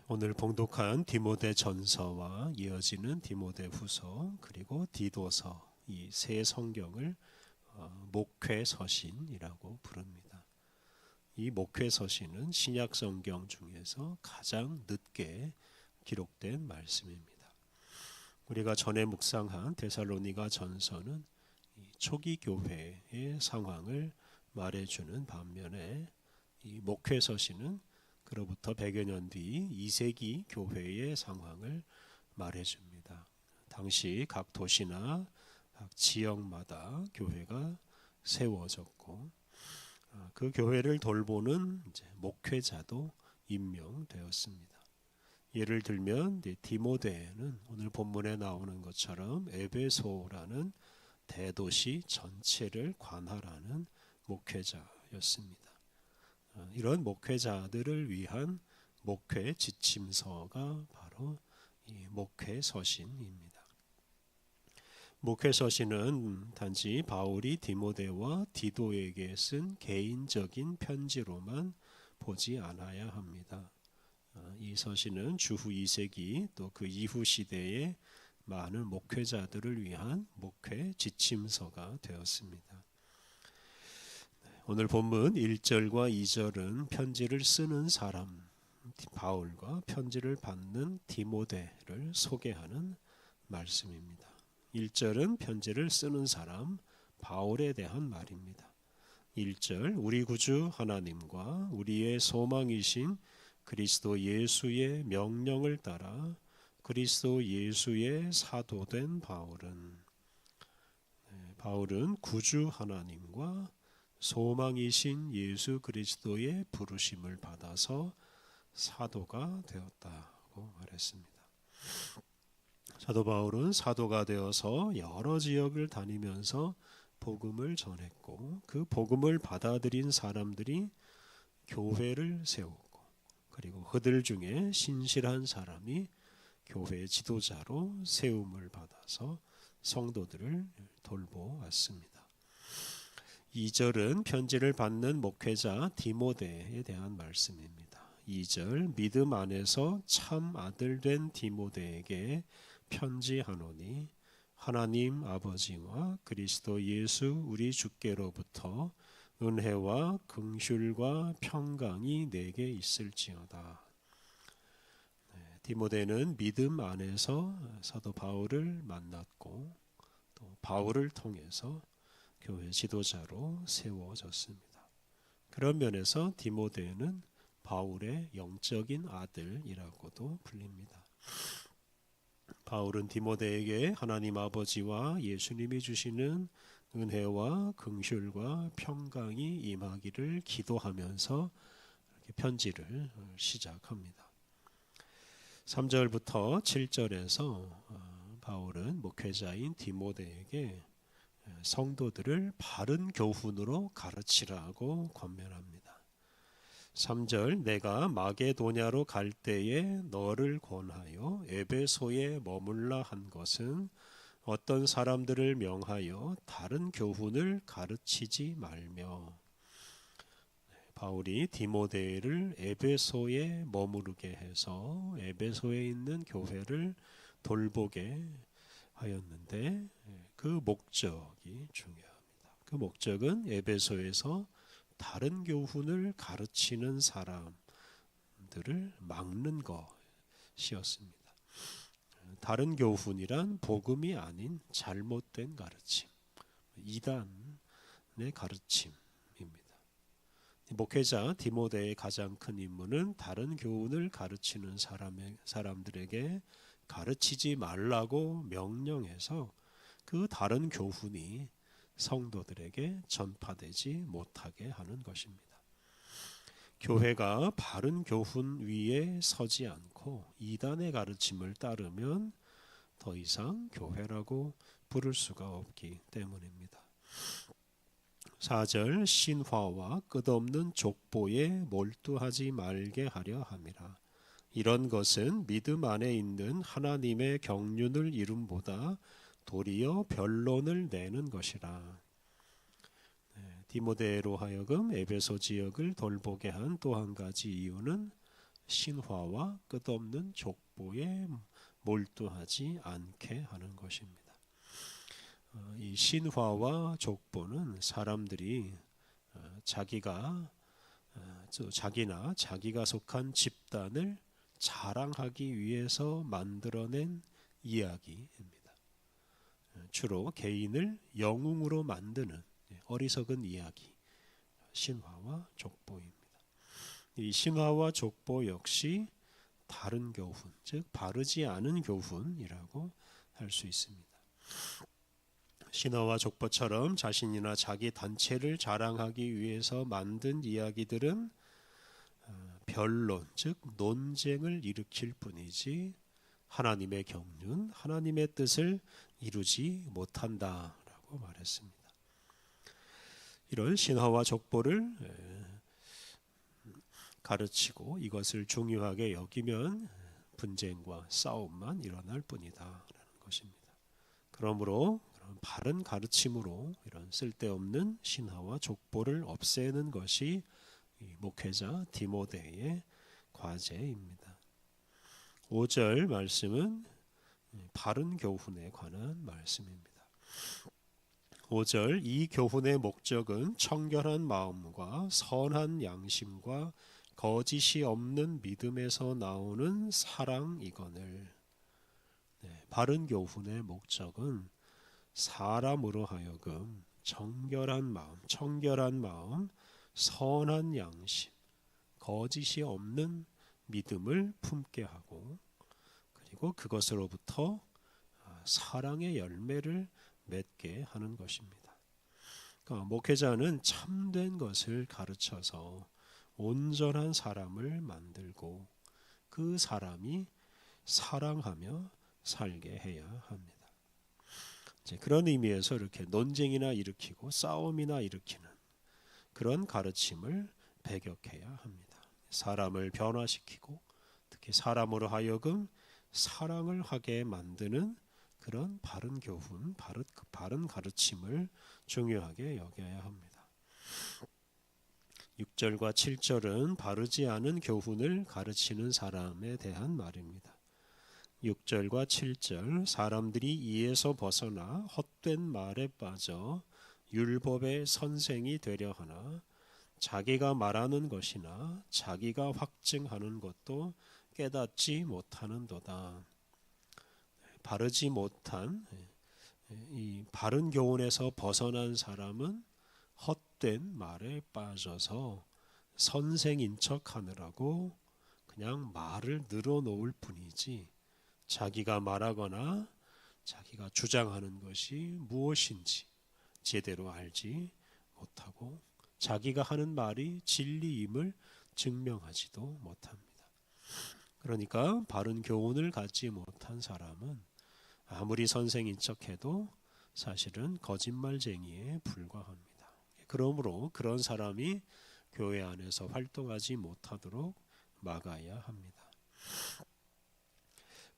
오늘 봉독한 디모데 전서와 이어지는 디모데 후서 그리고 디도서 이 세 성경을 목회 서신이라고 부릅니다. 이 목회 서신은 신약 성경 중에서 가장 늦게 기록된 말씀입니다. 우리가 전에 묵상한 데살로니가 전서는 초기 교회의 상황을 말해주는 반면에 이 목회 서신은 그로부터 100여 년 뒤 2세기 교회의 상황을 말해줍니다. 당시 각 도시나 각 지역마다 교회가 세워졌고 그 교회를 돌보는 목회자도 임명되었습니다. 예를 들면 디모데는 오늘 본문에 나오는 것처럼 에베소라는 대도시 전체를 관할하는 목회자였습니다. 이런 목회자들을 위한 목회 지침서가 바로 이 목회 서신입니다. 목회 서신은 단지 바울이 디모데와 디도에게 쓴 개인적인 편지로만 보지 않아야 합니다. 이 서신은 주후 2세기 또 그 이후 시대의 많은 목회자들을 위한 목회 지침서가 되었습니다. 오늘 본문 1절과 2절은 편지를 쓰는 사람 바울과 편지를 받는 디모데를 소개하는 말씀입니다. 1절은 편지를 쓰는 사람 바울에 대한 말입니다. 1절 우리 구주 하나님과 우리의 소망이신 그리스도 예수의 명령을 따라 그리스도 예수의 사도된 바울은 구주 하나님과 소망이신 예수 그리스도의 부르심을 받아서 사도가 되었다고 말했습니다. 사도 바울은 사도가 되어서 여러 지역을 다니면서 복음을 전했고 그 복음을 받아들인 사람들이 교회를 세웠고 그리고 그들 중에 신실한 사람이 교회 지도자로 세움을 받아서 성도들을 돌보았습니다. 2절은 편지를 받는 목회자 디모데에 대한 말씀입니다. 2절 믿음 안에서 참 아들 된 디모데에게 편지하노니 하나님 아버지와 그리스도 예수 우리 주께로부터 은혜와 긍휼과 평강이 내게 있을지어다. 디모데는 믿음 안에서 사도 바울을 만났고 또 바울을 통해서 교회 지도자로 세워졌습니다. 그런 면에서 디모데는 바울의 영적인 아들이라고도 불립니다. 바울은 디모데에게 하나님 아버지와 예수님이 주시는 은혜와 긍휼과 평강이 임하기를 기도하면서 이렇게 편지를 시작합니다. 3절부터 7절에서 바울은 목회자인 디모데에게 성도들을 바른 교훈으로 가르치라고 권면합니다. 3절 내가 마게도냐로 갈 때에 너를 권하여 에베소에 머물라 한 것은 어떤 사람들을 명하여 다른 교훈을 가르치지 말며 바울이 디모데를 에베소에 머무르게 해서 에베소에 있는 교회를 돌보게 하였는데 그 목적이 중요합니다. 그 목적은 에베소에서 다른 교훈을 가르치는 사람들을 막는 것이었습니다. 다른 교훈이란 복음이 아닌 잘못된 가르침, 이단의 가르침입니다. 목회자 디모데의 가장 큰 임무는 다른 교훈을 가르치는 사람들에게 가르치지 말라고 명령해서 그 다른 교훈이 성도들에게 전파되지 못하게 하는 것입니다. 교회가 바른 교훈 위에 서지 않고 이단의 가르침을 따르면 더 이상 교회라고 부를 수가 없기 때문입니다. 4절 신화와 끝없는 족보에 몰두하지 말게 하려 함이라. 이런 것은 믿음 안에 있는 하나님의 경륜을 이름보다 도리어 변론을 내는 것이라. 디모데로 하여금 에베소 지역을 돌보게 한 또 한 가지 이유는 신화와 끝없는 족보에 몰두하지 않게 하는 것입니다. 이 신화와 족보는 사람들이 자기나 자기가 속한 집단을 자랑하기 위해서 만들어낸 이야기입니다. 주로 개인을 영웅으로 만드는 어리석은 이야기, 신화와 족보입니다. 이 신화와 족보 역시 다른 교훈, 즉 바르지 않은 교훈이라고 할 수 있습니다. 신화와 족보처럼 자신이나 자기 단체를 자랑하기 위해서 만든 이야기들은 변론, 즉 논쟁을 일으킬 뿐이지 하나님의 경륜, 하나님의 뜻을 이루지 못한다라고 말했습니다. 이런 신화와 족보를 가르치고 이것을 중요하게 여기면 분쟁과 싸움만 일어날 뿐이다라는 것입니다. 그러므로 바른 가르침으로 이런 쓸데없는 신화와 족보를 없애는 것이 목회자 디모데의 과제입니다. 5절 말씀은 바른 교훈에 관한 말씀입니다. 5절 이 교훈의 목적은 청결한 마음과 선한 양심과 거짓이 없는 믿음에서 나오는 사랑이거늘. 바른 교훈의 목적은 사람으로 하여금 청결한 마음, 선한 양심, 거짓이 없는 믿음을 품게 하고 그리고 그것으로부터 사랑의 열매를 맺게 하는 것입니다. 그러니까 목회자는 참된 것을 가르쳐서 온전한 사람을 만들고 그 사람이 사랑하며 살게 해야 합니다. 그런 의미에서 이렇게 논쟁이나 일으키고 싸움이나 일으키는 그런 가르침을 배격해야 합니다. 사람을 변화시키고 특히 사람으로 하여금 사랑을 하게 만드는 그런 바른 교훈, 바른 가르침을 중요하게 여겨야 합니다. 6절과 7절은 바르지 않은 교훈을 가르치는 사람에 대한 말입니다. 6절과 7절 사람들이 이에서 벗어나 헛된 말에 빠져 율법의 선생이 되려 하나 자기가 말하는 것이나 자기가 확증하는 것도 깨닫지 못하는도다. 바르지 못한 이 바른 교훈에서 벗어난 사람은 헛된 말에 빠져서 선생인 척 하느라고 그냥 말을 늘어놓을 뿐이지 자기가 말하거나 자기가 주장하는 것이 무엇인지 제대로 알지 못하고 자기가 하는 말이 진리임을 증명하지도 못합니다. 그러니까 바른 교훈을 갖지 못한 사람은 아무리 선생인 척해도 사실은 거짓말쟁이에 불과합니다. 그러므로 그런 사람이 교회 안에서 활동하지 못하도록 막아야 합니다.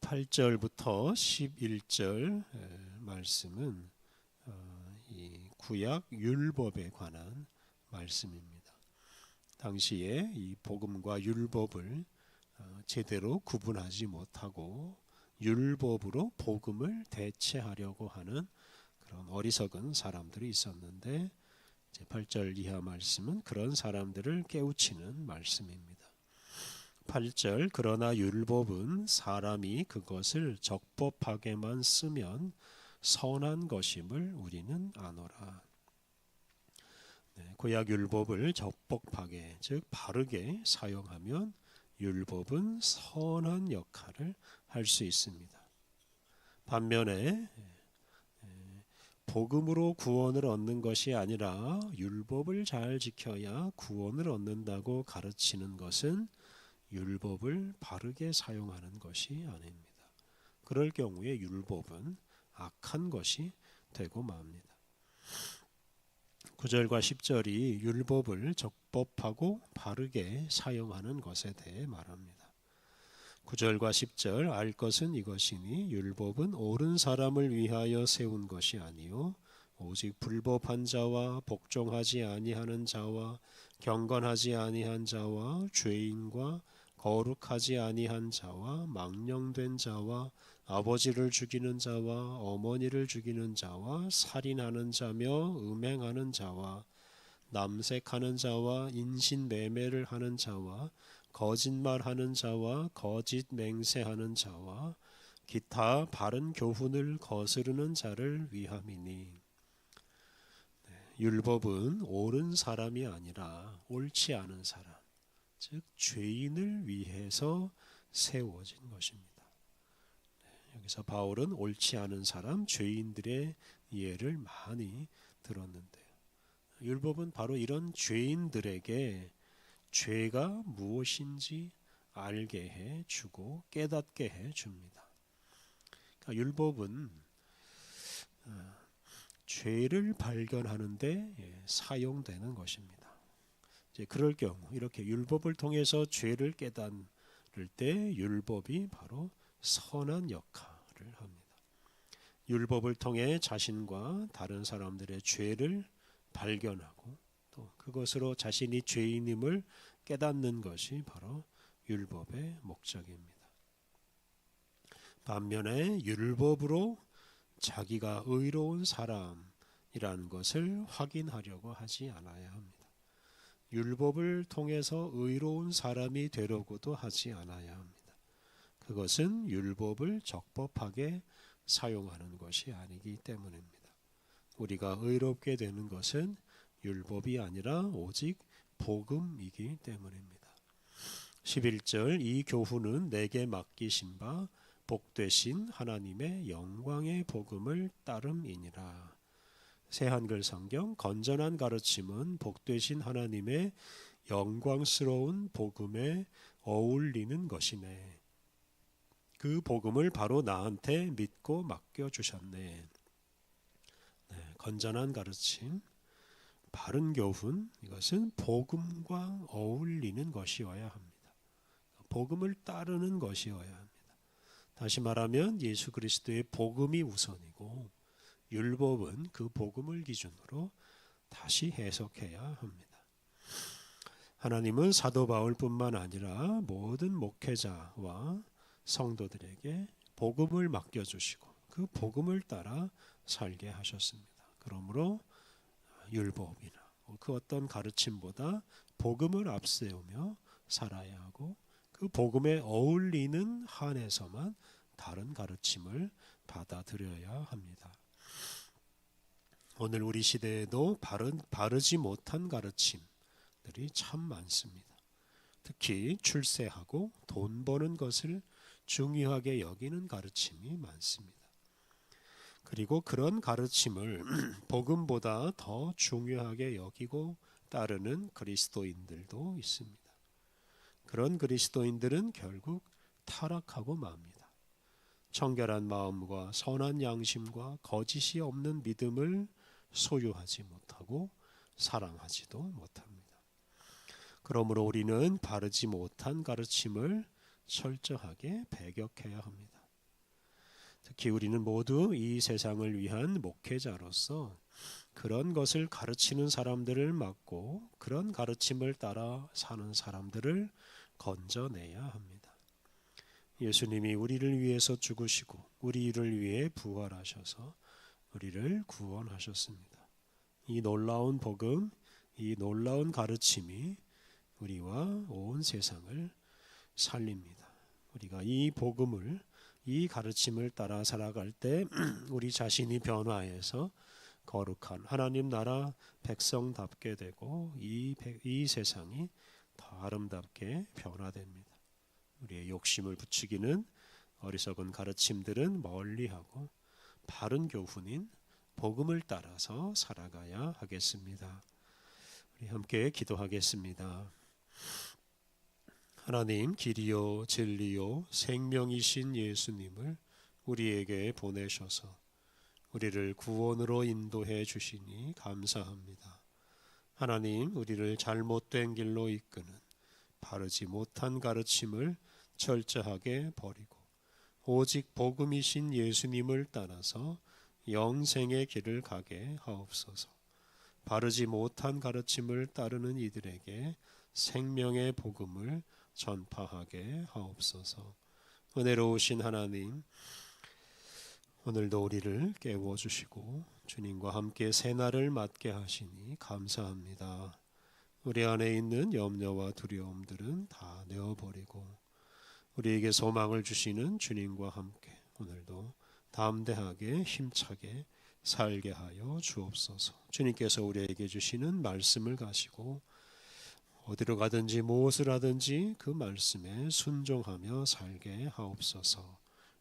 8절부터 11절 말씀은 이 구약 율법에 관한 말씀입니다. 당시에 이 복음과 율법을 제대로 구분하지 못하고 율법으로 복음을 대체하려고 하는 그런 어리석은 사람들이 있었는데 8절 이하 말씀은 그런 사람들을 깨우치는 말씀입니다. 8절 그러나 율법은 사람이 그것을 적법하게만 쓰면 선한 것임을 우리는 아노라. 구약 율법을 적법하게 즉 바르게 사용하면 율법은 선한 역할을 할 수 있습니다. 반면에 복음으로 구원을 얻는 것이 아니라 율법을 잘 지켜야 구원을 얻는다고 가르치는 것은 율법을 바르게 사용하는 것이 아닙니다. 그럴 경우에 율법은 악한 것이 되고 맙니다. 9절과 10절이 율법을 적법하고 바르게 사용하는 것에 대해 말합니다. 9절과 10절 알 것은 이것이니 율법은 옳은 사람을 위하여 세운 것이 아니요 오직 불법한 자와 복종하지 아니하는 자와 경건하지 아니한 자와 죄인과 거룩하지 아니한 자와 망령된 자와 아버지를 죽이는 자와 어머니를 죽이는 자와 살인하는 자며 음행하는 자와 남색하는 자와 인신매매를 하는 자와 거짓말하는 자와 거짓 맹세하는 자와 기타 바른 교훈을 거스르는 자를 위함이니. 율법은 옳은 사람이 아니라 옳지 않은 사람, 즉 죄인을 위해서 세워진 것입니다. 여기서 바울은 옳지 않은 사람, 죄인들의 예를 많이 들었는데요. 율법은 바로 이런 죄인들에게 죄가 무엇인지 알게 해주고 깨닫게 해줍니다. 그러니까 율법은 죄를 발견하는 데 사용되는 것입니다. 이제 그럴 경우 이렇게 율법을 통해서 죄를 깨달을 때 율법이 바로 선한 역할을 합니다. 율법을 통해 자신과 다른 사람들의 죄를 발견하고 또 그것으로 자신이 죄인임을 깨닫는 것이 바로 율법의 목적입니다. 반면에 율법으로 자기가 의로운 사람이라는 것을 확인하려고 하지 않아야 합니다. 율법을 통해서 의로운 사람이 되려고도 하지 않아야 합니다. 그것은 율법을 적법하게 사용하는 것이 아니기 때문입니다. 우리가 의롭게 되는 것은 율법이 아니라 오직 복음이기 때문입니다. 11절 이 교훈은 내게 맡기신 바 복되신 하나님의 영광의 복음을 따름이니라. 새한글 성경 건전한 가르침은 복되신 하나님의 영광스러운 복음에 어울리는 것이네. 그 복음을 바로 나한테 믿고 맡겨주셨네. 건전한 가르침, 바른 교훈, 이것은 복음과 어울리는 것이어야 합니다. 복음을 따르는 것이어야 합니다. 다시 말하면 예수 그리스도의 복음이 우선이고 율법은 그 복음을 기준으로 다시 해석해야 합니다. 하나님은 사도 바울뿐만 아니라 모든 목회자와 성도들에게 복음을 맡겨주시고 그 복음을 따라 살게 하셨습니다. 그러므로 율법이나 그 어떤 가르침보다 복음을 앞세우며 살아야 하고 그 복음에 어울리는 한에서만 다른 가르침을 받아들여야 합니다. 오늘 우리 시대에도 바르지 못한 가르침들이 참 많습니다. 특히 출세하고 돈 버는 것을 중요하게 여기는 가르침이 많습니다. 그리고 그런 가르침을 복음보다 더 중요하게 여기고 따르는 그리스도인들도 있습니다. 그런 그리스도인들은 결국 타락하고 맙니다. 청결한 마음과 선한 양심과 거짓이 없는 믿음을 소유하지 못하고 사랑하지도 못합니다. 그러므로 우리는 바르지 못한 가르침을 철저하게 배격해야 합니다. 특히 우리는 모두 이 세상을 위한 목회자로서 그런 것을 가르치는 사람들을 맡고 그런 가르침을 따라 사는 사람들을 건져내야 합니다. 예수님이 우리를 위해서 죽으시고 우리를 위해 부활하셔서 우리를 구원하셨습니다. 이 놀라운 복음, 이 놀라운 가르침이 우리와 온 세상을 살립니다. 우리가 이 복음을, 이 가르침을 따라 살아갈 때 우리 자신이 변화해서 거룩한 하나님 나라 백성답게 되고 이 세상이 더 아름답게 변화됩니다. 우리의 욕심을 부추기는 어리석은 가르침들은 멀리하고 바른 교훈인 복음을 따라서 살아가야 하겠습니다. 우리 함께 기도하겠습니다. 하나님, 길이요 진리요 생명이신 예수님을 우리에게 보내셔서 우리를 구원으로 인도해 주시니 감사합니다. 하나님, 우리를 잘못된 길로 이끄는 바르지 못한 가르침을 철저하게 버리고 오직 복음이신 예수님을 따라서 영생의 길을 가게 하옵소서. 바르지 못한 가르침을 따르는 이들에게 생명의 복음을 전파하게 하옵소서. 은혜로우신 하나님, 오늘도 우리를 깨워주시고 주님과 함께 새날을 맞게 하시니 감사합니다. 우리 안에 있는 염려와 두려움들은 다 내어버리고 우리에게 소망을 주시는 주님과 함께 오늘도 담대하게 힘차게 살게 하여 주옵소서. 주님께서 우리에게 주시는 말씀을 가지고 어디로 가든지 무엇을 하든지 그 말씀에 순종하며 살게 하옵소서.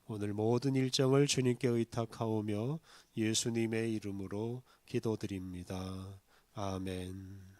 오늘 모든 일정을 주님께 의탁하오며 예수님의 이름으로 기도드립니다. 아멘.